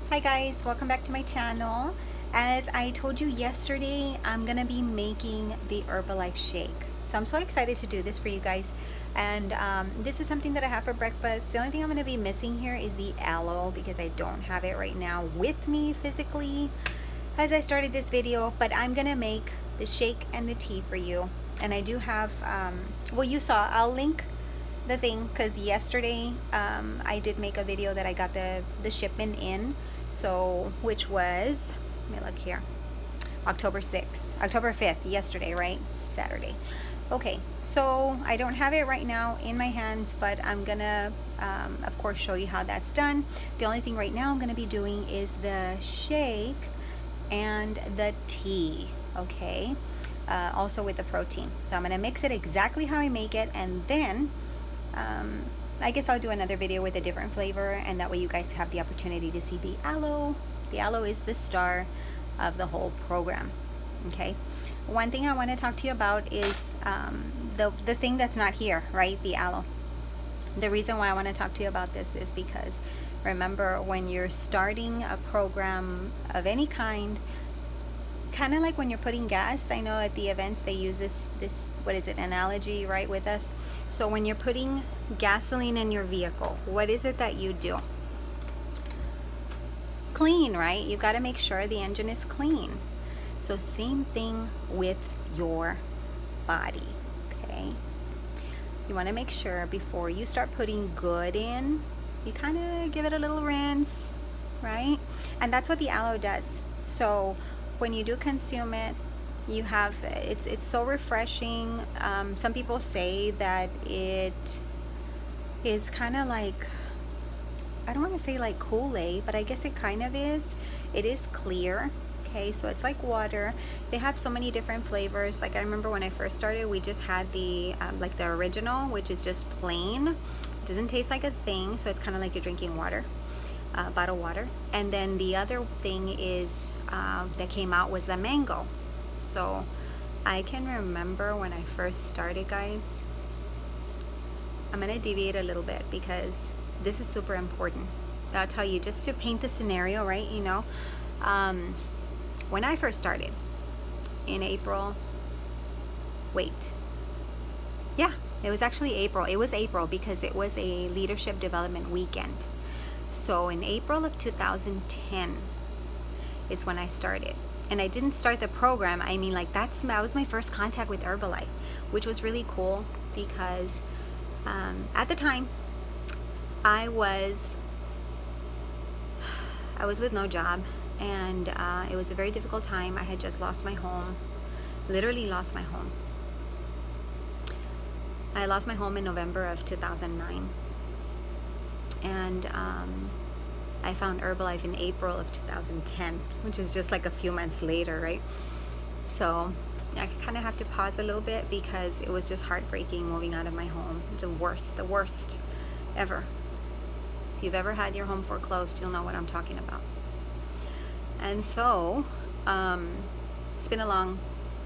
Hi guys, welcome back to my channel. As I told you yesterday, I'm gonna be making the Herbalife shake. So I'm so excited to do this for you guys. And this is something that I have for breakfast. The only thing I'm gonna be missing here is the aloe because I don't have it right now with me physically as I started this video, but I'm gonna make the shake and the tea for you. And I do have, well, you saw, I'll link the thing because yesterday I did make a video that I got the shipment in, so which was, let me look here, October 6th, October 5th, yesterday, right? Saturday. Okay, so I don't have it right now in my hands, but I'm gonna of course show you how that's done. The only thing right now I'm gonna be doing is the shake and the tea, okay? Also with the protein. So I'm gonna mix it exactly how I make it, and then I guess I'll do another video with a different flavor, and that way you guys have the opportunity to see the aloe. The aloe is the star of the whole program, okay? One thing I want to talk to you about is the thing that's not here, right? The aloe. The reason why I want to talk to you about this is because remember, when you're starting a program of any kind, kind of like when you're putting gas, I know at the events they use this what is it, analogy, right, with us. So when you're putting gasoline in your vehicle, what is it that you do? Clean, right? You got to make sure the engine is clean. So same thing with your body, okay? You want to make sure before you start putting good in, you kind of give it a little rinse, right? And that's what the aloe does. So when you do consume it, you have, it's so refreshing. Some people say that it is kind of like, I don't want to say like Kool-Aid, but I guess it kind of is. It is clear, okay? So it's like water. They have so many different flavors. Like I remember when I first started, we just had the like the original, which is just plain. It doesn't taste like a thing, so it's kind of like you're drinking water. Bottled water. And then the other thing is that came out was the mango. So I can remember when I first started, guys. I'm gonna deviate a little bit because this is super important. I'll tell you, just to paint the scenario, right? You know, when I first started in April, wait, yeah, it was actually April. It was April because it was a leadership development weekend. So in April of 2010 is when I started. And I didn't start the program. I mean, like that was my first contact with Herbalife, which was really cool because at the time I was with no job, and it was a very difficult time. I had just lost my home, literally lost my home. I lost my home in November of 2009. And I found Herbalife in April of 2010, which is just like a few months later, right? So I kind of have to pause a little bit because it was just heartbreaking moving out of my home. The worst ever. If you've ever had your home foreclosed, you'll know what I'm talking about. And so it's been a long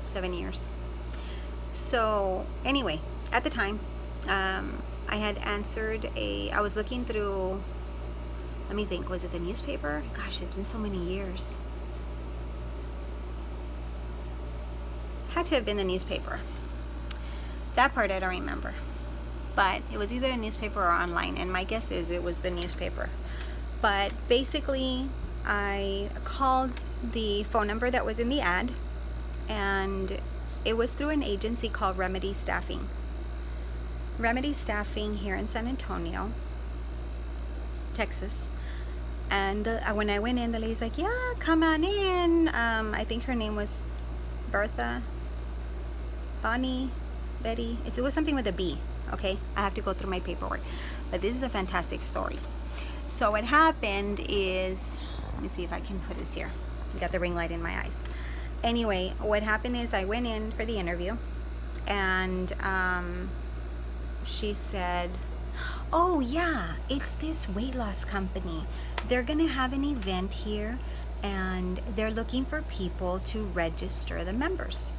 7 years. So anyway, at the time, I had answered I was looking through, let me think, was it the newspaper? Gosh, it's been so many years. Had to have been the newspaper. That part I don't remember. But it was either a newspaper or online, and my guess is it was the newspaper. But basically, I called the phone number that was in the ad, and it was through an agency called Remedy Staffing. Remedy Staffing here in San Antonio, Texas. And when I went in, the lady's like, yeah, come on in. I think her name was Bertha, Bonnie, Betty. It was something with a B, okay? I have to go through my paperwork. But this is a fantastic story. So what happened is, let me see if I can put this here. Got the ring light in my eyes. Anyway, what happened is I went in for the interview, and she said, oh yeah, it's this weight loss company. They're gonna have an event here, and they're looking for people to register the members.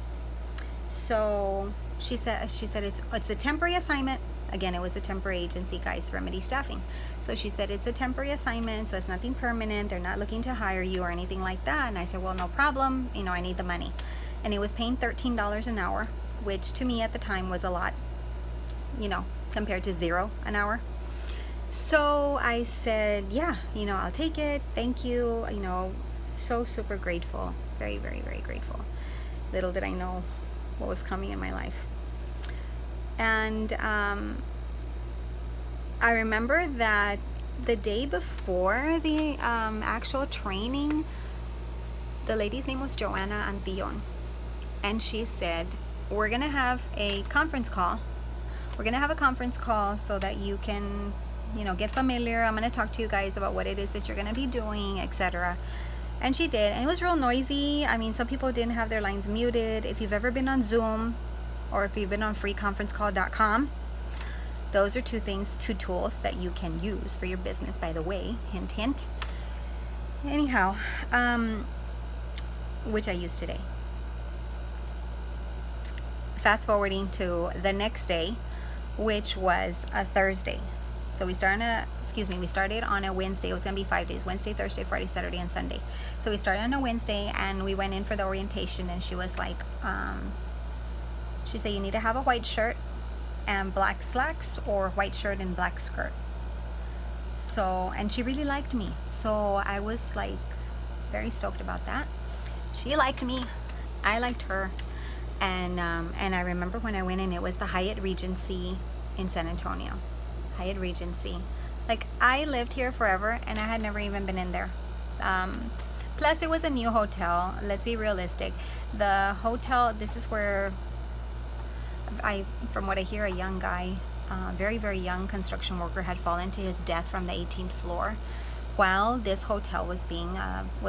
So she said it's a temporary assignment Again, it was a temporary agency, guys, Remedy Staffing. So she said, it's a temporary assignment, so it's nothing permanent. They're not looking to hire you or anything like that. And I said, well, no problem. You know, I need the money. And it was paying $13 an hour, which to me at the time was a lot, you know, compared to $0 an hour. So I said, yeah, you know, I'll take it. Thank you. You know, so super grateful. Very, very, very grateful. Little did I know what was coming in my life. And I remember that the day before the actual training, the lady's name was Joanna Antillon. And she said, we're going to have a conference call. We're going to have a conference call so that you can, you know, get familiar. I'm going to talk to you guys about what it is that you're going to be doing, etc. And she did. And it was real noisy. I mean, some people didn't have their lines muted. If you've ever been on Zoom or if you've been on freeconferencecall.com, those are two tools that you can use for your business, by the way. Hint, hint. Anyhow, which I use today. Fast forwarding to the next day, which was a Thursday. So we started on a Wednesday. It was going to be 5 days: Wednesday, Thursday, Friday, Saturday, and Sunday. So we started on a Wednesday, and we went in for the orientation, and she was like, she said, you need to have a white shirt and black slacks, or white shirt and black skirt. So, and she really liked me. So I was like very stoked about that. She liked me. I liked her. And I remember when I went in, it was the Hyatt Regency in San Antonio. Hyatt Regency. Like, I lived here forever and I had never even been in there. Plus it was a new hotel. Let's be realistic. The hotel, this is where from what I hear, a young guy, very, very young construction worker, had fallen to his death from the 18th floor while this hotel was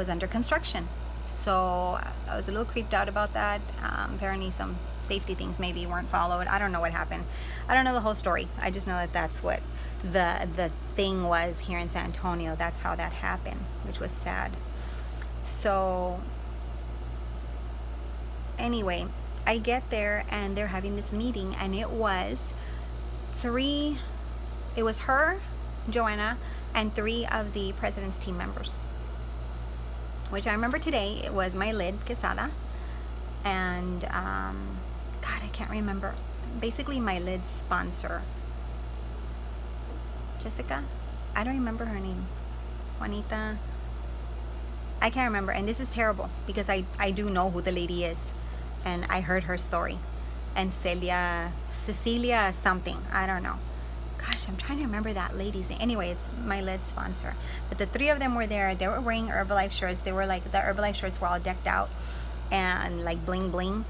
under construction. So I was a little creeped out about that. Apparently some safety things maybe weren't followed. I don't know what happened. I don't know the whole story. I just know that that's what the thing was here in San Antonio. That's how that happened, which was sad. So anyway, I get there and they're having this meeting, and it was her, Joanna, and 3 of the president's team members. Which I remember today, it was my lid, Quesada, and God, I can't remember. Basically, my lid's sponsor, Jessica. I don't remember her name. Juanita. I can't remember, and this is terrible because I do know who the lady is, and I heard her story. And Cecilia something, I don't know. Gosh, I'm trying to remember that lady's name. Anyway, it's my lead sponsor. But the 3 of them were there. They were wearing Herbalife shirts. They were like, the Herbalife shirts were all decked out and like bling bling.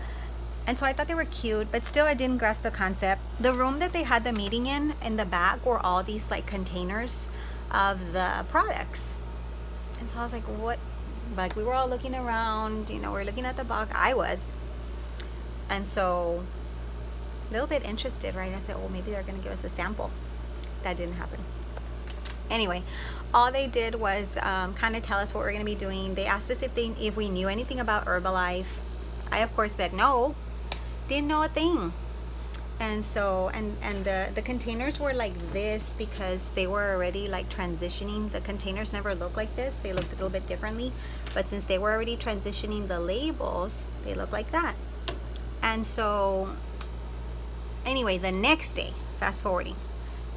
And so I thought they were cute, but still I didn't grasp the concept. The room that they had the meeting in the back, were all these like containers of the products. And so I was like, what? Like, we were all looking around, you know, we're looking at the box. I was. And so a little bit interested, right? I said, well, maybe they're going to give us a sample. That didn't happen. Anyway, all they did was kind of tell us what we're going to be doing. They asked us if we knew anything about Herbalife. I, of course, said no. Didn't know a thing. And so, and the containers were like this because they were already like transitioning. The containers never looked like this. They looked a little bit differently. But since they were already transitioning the labels, they look like that. And so, anyway, the next day, fast forwarding,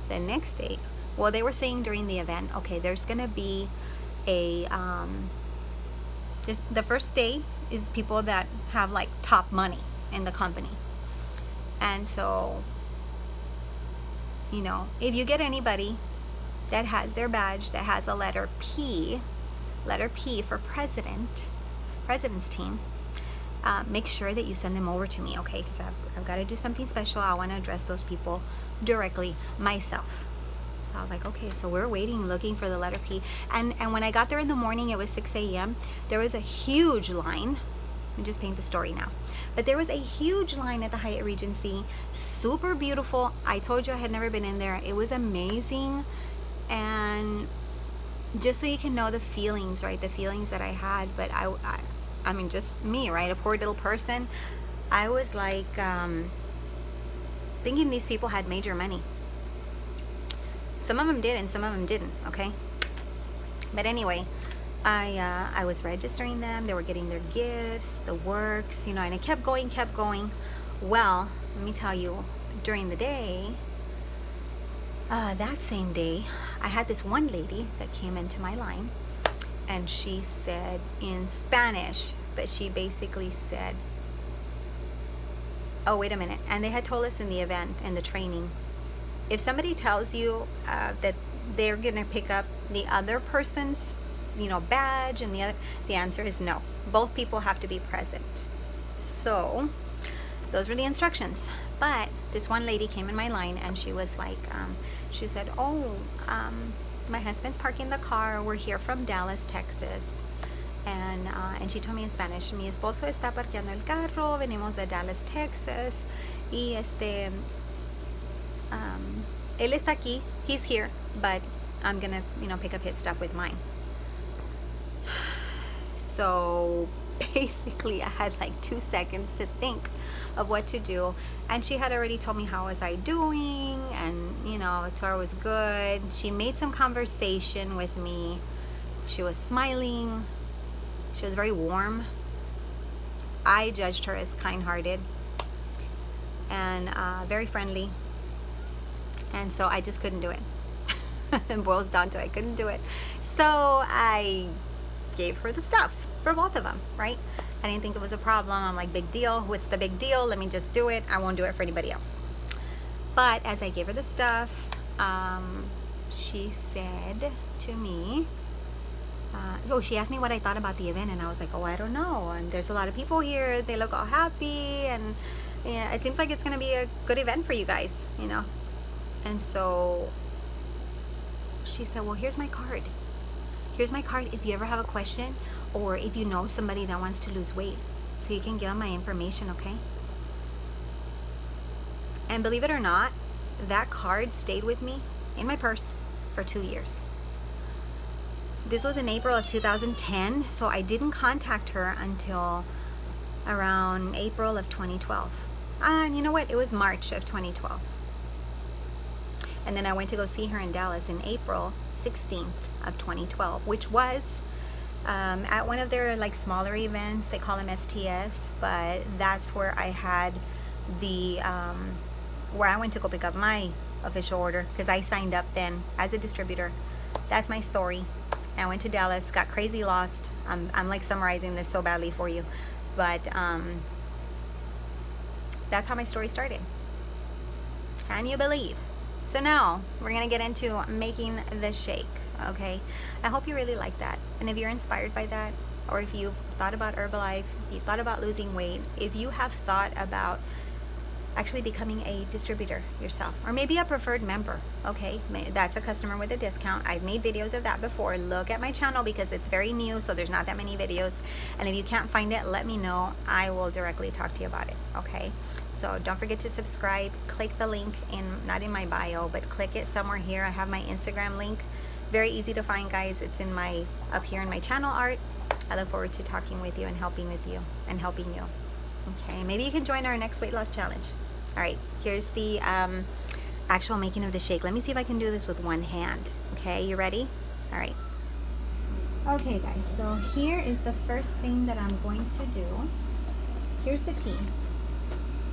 the next day, well, they were saying during the event, okay, there's going to be a, the first day is people that have like top money in the company. And so, you know, if you get anybody that has their badge that has a letter P for president's team, make sure that you send them over to me, okay? Because I've got to do something special. I want to address those people directly myself. So I was like, okay. So we're waiting, looking for the letter P. And when I got there in the morning, it was 6 a.m. There was a huge line. Let me just paint the story now. But there was a huge line at the Hyatt Regency. Super beautiful. I told you I had never been in there. It was amazing. And just so you can know the feelings, right? The feelings that I had. But I mean, just me, right? A poor little person. I was like thinking these people had major money. Some of them did and some of them didn't, okay? But anyway, I was registering them. They were getting their gifts, the works, you know, and I kept going. Well, let me tell you, during the day, that same day, I had this one lady that came into my line, and she said in Spanish, but she basically said, oh, wait a minute. And they had told us in the event, in the training, if somebody tells you that they're gonna pick up the other person's, you know, badge, and the answer is no. Both people have to be present. So those were the instructions. But this one lady came in my line, and she was like, she said, oh, my husband's parking the car. We're here from Dallas, Texas. And she told me in Spanish, mi esposo está parqueando el carro, venimos de Dallas, Texas, y él está aquí, he's here, but I'm gonna, you know, pick up his stuff with mine. So basically I had like 2 seconds to think of what to do, and she had already told me how was I doing, and you know, the tour was good. She made some conversation with me. She was smiling. She was very warm. I judged her as kind-hearted and very friendly, and so I just couldn't do it. It boils down to I couldn't do it. So I gave her the stuff for both of them, right? I didn't think it was a problem. I'm like, big deal. What's the big deal? Let me just do it. I won't do it for anybody else. But as I gave her the stuff, she said to me, she asked me what I thought about the event, and I was like, oh, I don't know. And there's a lot of people here. They look all happy, and yeah, it seems like it's going to be a good event for you guys, you know. And so she said, well, here's my card. Here's my card if you ever have a question, or if you know somebody that wants to lose weight, so you can give them my information, okay? And believe it or not, that card stayed with me in my purse for 2 years. This was in April of 2010, so I didn't contact her until around April of 2012. And you know what? It was March of 2012. And then I went to go see her in Dallas in April 16th of 2012, which was at one of their like smaller events. They call them STS, but that's where I had the where I went to go pick up my official order, because I signed up then as a distributor. That's my story. I went to Dallas, got crazy lost. I'm like summarizing this so badly for you, but that's how my story started. Can you believe? So now we're gonna get into making the shake, okay? I hope you really like that. And if you're inspired by that, or if you've thought about Herbalife, if you've thought about losing weight, if you have thought about actually becoming a distributor yourself, or maybe a preferred member, okay? That's a customer with a discount. I've made videos of that before. Look at my channel because it's very new, so there's not that many videos. And if you can't find it, let me know. I will directly talk to you about it, okay? So don't forget to subscribe. Click the link not in my bio, but click it somewhere here. I have my Instagram link. Very easy to find, guys. It's in up here in my channel art. I look forward to talking with you and helping you. Okay, maybe you can join our next weight loss challenge. All right, here's the actual making of the shake. Let me see if I can do this with one hand. Okay, you ready? All right. Okay, guys, so here is the first thing that I'm going to do. Here's the tea.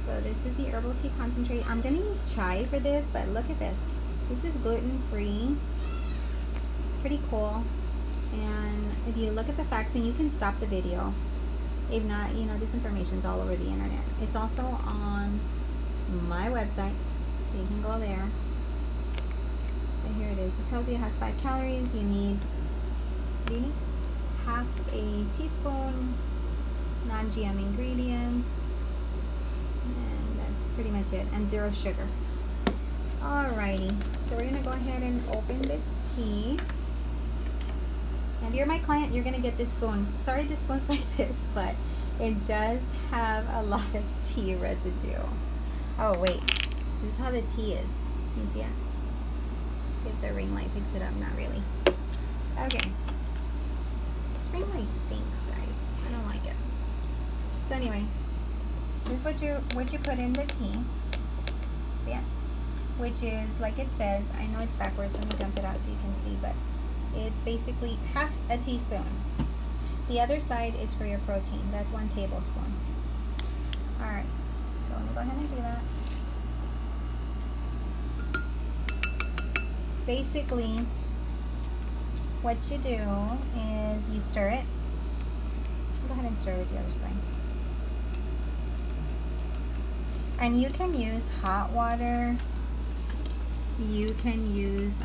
So this is the herbal tea concentrate. I'm gonna use chai for this, but look at this. This is gluten-free. Pretty cool. And if you look at the facts, and you can stop the video. If not, you know, this information's all over the internet. It's also on my website, so you can go there. And here it is. It tells you it has 5 calories. You need half a teaspoon non-GM ingredients, and that's pretty much it, and 0 sugar. Alrighty, so we're gonna go ahead and open this tea. And if you're my client, you're gonna get this spoon. Sorry the spoon's like this, but it does have a lot of tea residue. Oh wait, this is how the tea is. You see it? If the ring light picks it up, not really. Okay. This ring light stinks, guys. I don't like it. So anyway, this is what you put in the tea. See it? which is, like it says, I know it's backwards, let me dump it out so you can see, but it's basically half a teaspoon. The other side is for your protein. That's 1 tablespoon. Alright, so let me go ahead and do that. Basically, what you do is you stir it. Go ahead and stir with the other side. And you can use hot water. You can use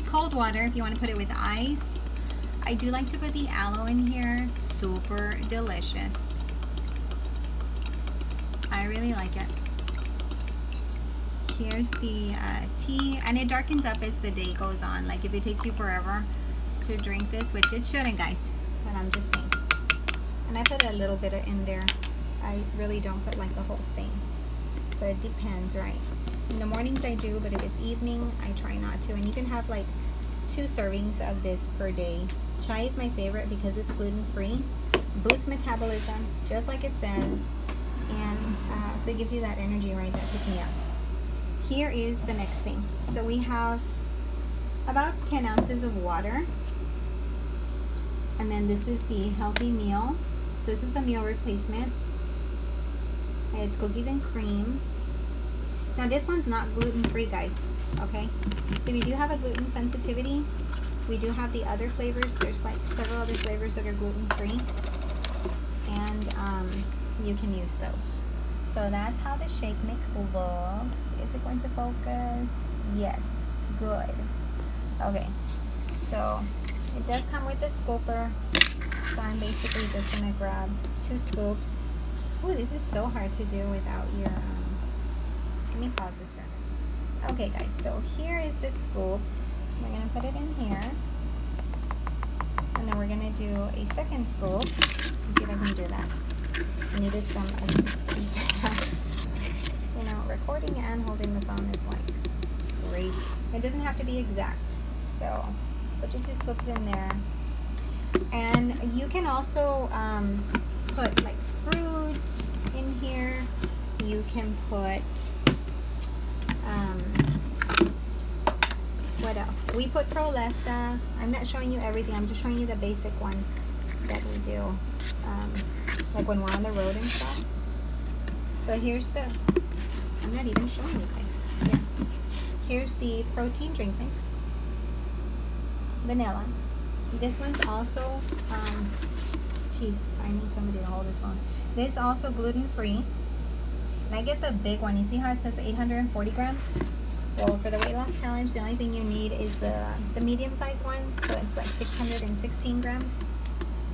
cold water if you want to put it with ice. I do like to put the aloe in here. Super delicious. I really like it. Here's the tea, and it darkens up as the day goes on. Like if it takes you forever to drink this, which it shouldn't, guys, but I'm just saying. And I put a little bit in there. I really don't put like the whole thing, so it depends, right? In the mornings I do, but if it's evening, I try not to. And you can have like 2 servings of this per day. Chai is my favorite because it's gluten-free, boosts metabolism, just like it says, and so it gives you that energy, right, that pick me up. Here is the next thing. So we have about 10 ounces of water, and then this is the healthy meal. So this is the meal replacement. It's cookies and cream. Now this one's not gluten-free, guys, okay? So if you do have a gluten sensitivity, we do have the other flavors. There's like several other flavors that are gluten-free, and you can use those. So that's how the shake mix looks. Is it going to focus? Yes, good. Okay, so it does come with a scooper. So I'm basically just gonna grab 2 scoops. Ooh, this is so hard to do without your, let me pause this for a minute. Okay guys, so here is the scoop. We're gonna put it in here. And then we're gonna do a second scoop. Let's see if I can do that. I needed some assistance for that. You know, recording and holding the phone is like crazy. It doesn't have to be exact. So put your 2 scoops in there. And you can also put like fruit in here. You can put what else? We put Prolesa. I'm not showing you everything. I'm just showing you the basic one that we do, like when we're on the road and stuff. So here's the, I'm not even showing you guys. Here. Here's the protein drink mix. Vanilla. This one's also, jeez, I need somebody to hold this one. This is also gluten-free. And I get the big one. You see how it says 840 grams? Well, for the weight loss challenge, the only thing you need is the medium-sized one. So it's like 616 grams.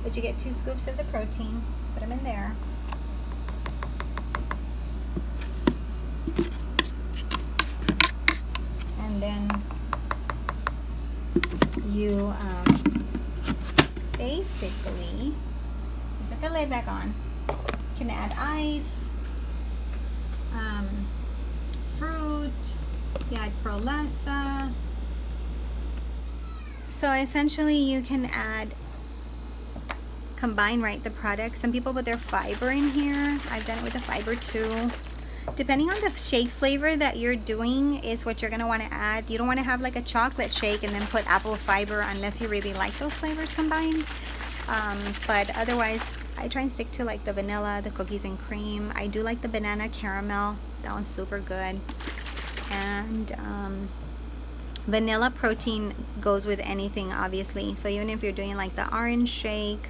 But you get 2 scoops of the protein. Put them in there. And then you basically put the lid back on. You can add ice, fruit, you add Prolesa. So essentially you can combine, right, the products. Some people put their fiber in here. I've done it with the fiber too. Depending on the shake flavor that you're doing is what you're going to want to add. You don't want to have like a chocolate shake and then put apple fiber unless you really like those flavors combined. But otherwise, I try and stick to like the vanilla, the cookies and cream. I do like the banana caramel. That one's super good. And vanilla protein goes with anything, obviously. So even if you're doing like the orange shake,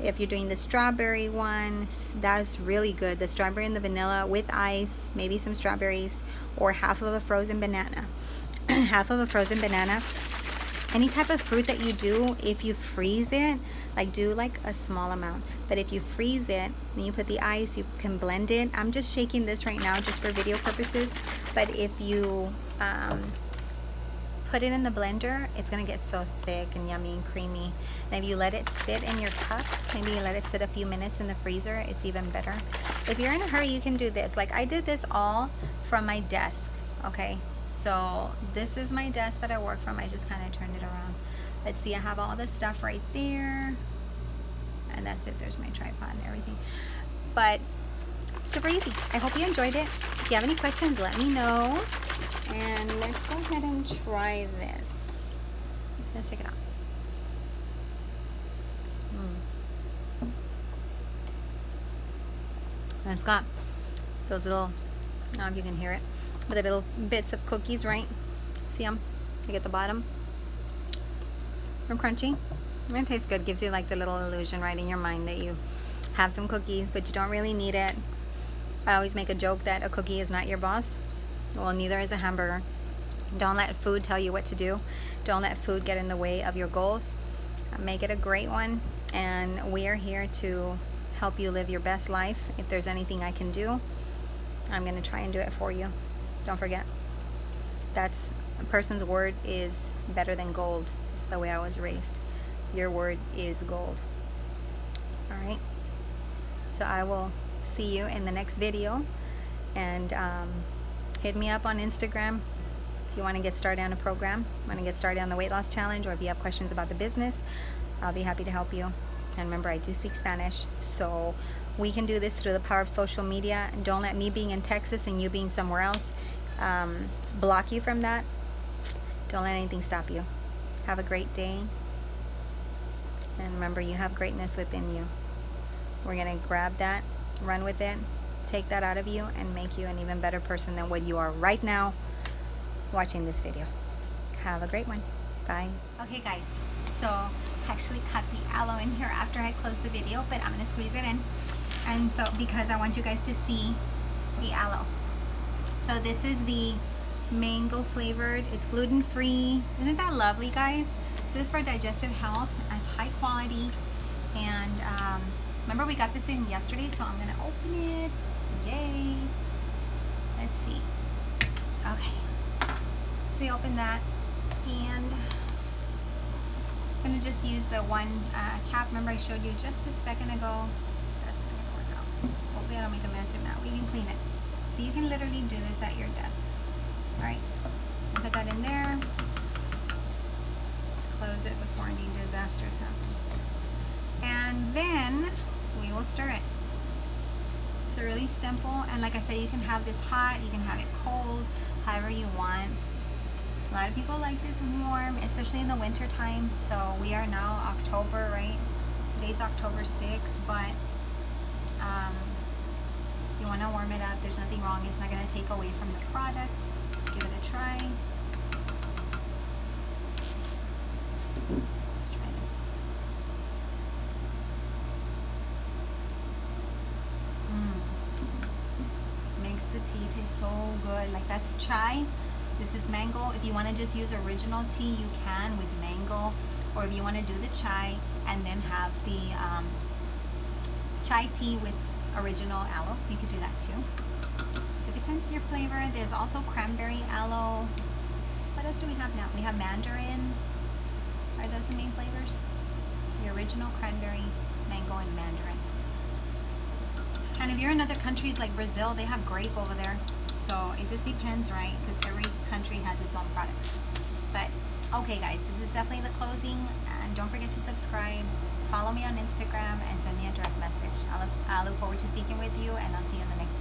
if you're doing the strawberry one, that's really good. The strawberry and the vanilla with ice, maybe some strawberries, or half of a frozen banana. Half of a frozen banana. Any type of fruit that you do, if you freeze it, like do like a small amount. But if you freeze it, then you put the ice, you can blend it. I'm just shaking this right now just for video purposes. But if you put it in the blender, it's gonna get so thick and yummy and creamy. And if you let it sit in your cup, maybe you let it sit a few minutes in the freezer, it's even better. If you're in a hurry, you can do this. Like I did this all from my desk, okay? So this is my desk that I work from. I just kind of turned it around. Let's see, I have all this stuff right there. And that's it, there's my tripod and everything. But Super easy. I hope you enjoyed it. If you have any questions, let me know. And let's go ahead and try this. Let's check it out. And it's got those little, I don't know if you can hear it, but the little bits of cookies, right? See them? You get the bottom. They're crunchy. And it tastes good. Gives you like the little illusion right in your mind that you have some cookies, but you don't really need it. I always make a joke that a cookie is not your boss. Well, neither is a hamburger. Don't let food tell you what to do. Don't let food get in the way of your goals. Make it a great one. And we are here to help you live your best life. If there's anything I can do, I'm going to try and do it for you. Don't forget, that's a person's word is better than gold. It's the way I was raised. Your word is gold. All right. So I will see you in the next video, and hit me up on Instagram if you want to get started on a program, want to get started on the weight loss challenge, or if you have questions about the business. I'll be happy to help you. And remember, I do speak Spanish, so we can do this through the power of social media. Don't let me being in Texas and you being somewhere else block you from that. Don't let anything stop you. Have a great day, and remember, you have greatness within you. We're going to grab that, run with it, take that out of you, and make you an even better person than what you are right now watching this video. Have a great one. Bye. Okay guys, so I actually cut the aloe in here after I closed the video, but I'm going to squeeze it in. And so, because I want you guys to see the aloe. So this is the mango flavored. It's gluten free. Isn't that lovely, guys? This is for digestive health. It's high quality. And remember, we got this in yesterday, so I'm going to open it. Yay. Let's see. Okay. So we open that, and I'm going to just use the one cap. Remember, I showed you just a second ago. That's going to work out. Hopefully I don't make a mess of that. We can clean it. So you can literally do this at your desk. Alright. Put that in there. Close it before any disasters happen. And then we will stir it. It's really simple, and like I said, you can have this hot, you can have it cold, however you want. A lot of people like this warm, especially in the winter time. So we are now October, right? Today's October 6th, but you want to warm it up. There's nothing wrong. It's not going to take away from the product. Let's give it a try. Let's try this. Makes the tea taste so good. Like, that's chai. This is mango. If you want to just use original tea, you can with mango. Or if you want to do the chai and then have the chai tea with original aloe, you could do that too. So it depends on your flavor. There's also cranberry aloe. What else do we have now? We have mandarin. Are those the main flavors? The original cranberry, mango, and mandarin. And if you're in other countries like Brazil, they have grape over there. So it just depends, right? Because every country has its own products. But okay guys, this is definitely the closing, and don't forget to subscribe. Follow me on Instagram and send me a direct message. I'll look forward to speaking with you, and I'll see you in the next